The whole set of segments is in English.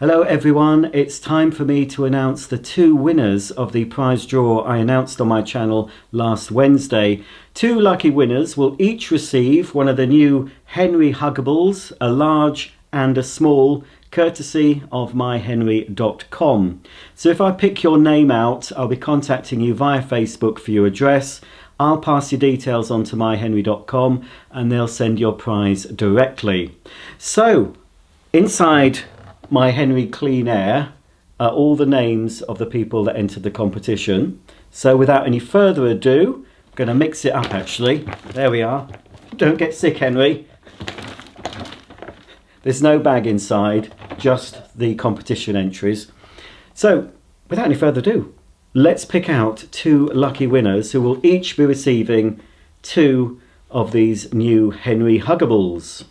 Hello everyone, it's time for me to announce the two winners of the prize draw I announced on my channel last Wednesday. Two lucky winners will each receive one of the new Henry Huggables, a large and a small, courtesy of myhenry.com. So if I pick your name out, I'll be contacting you via Facebook for your address. I'll pass your details on to myhenry.com and they'll send your prize directly. So inside My Henry Clean Air are all the names of the people that entered the competition. So without any further ado, I'm going to mix it up actually. There we are. Don't get sick, Henry. There's no bag inside, just the competition entries. So without any further ado, let's pick out two lucky winners who will each be receiving two of these new Henry Huggables.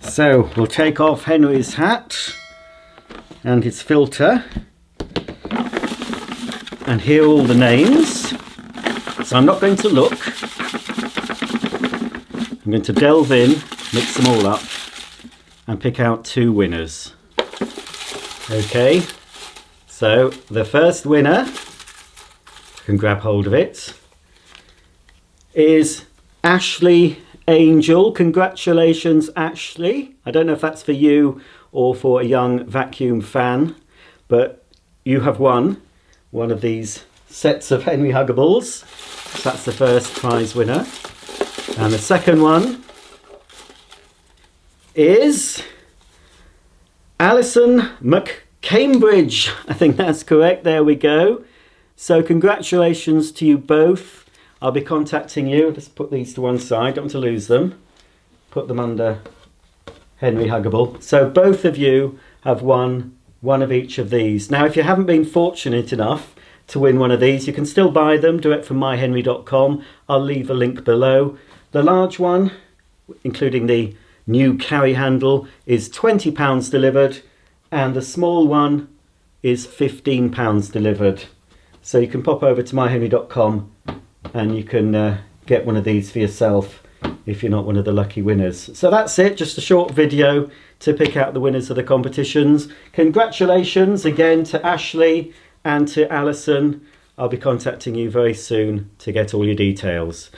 So we'll take off Henry's hat and his filter, and here are all the names. So I'm not going to look, I'm going to delve in, mix them all up and pick out two winners. Okay, so the first winner, I can grab hold of it, is Ashley Angel. Congratulations, Ashley. I don't know if that's for you or for a young vacuum fan, but you have won one of these sets of Henry Huggables. So that's the first prize winner. And the second one is Alison McCambridge. I think that's correct. There we go. So congratulations to you both. I'll be contacting you. Let's put these to one side. Don't want to lose them. Put them under Henry Huggable. So both of you have won one of each of these. Now, if you haven't been fortunate enough to win one of these, you can still buy them direct from myhenry.com. I'll leave a link below. The large one, including the new carry handle, is £20 delivered, and the small one is £15 delivered. So you can pop over to myhenry.com and you can get one of these for yourself if you're not one of the lucky winners. So that's it, just a short video to pick out the winners of the competitions. Congratulations again to Ashley and to Alison. I'll be contacting you very soon to get all your details.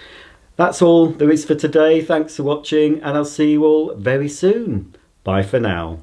That's all there is for today. Thanks for watching, and I'll see you all very soon. Bye for now.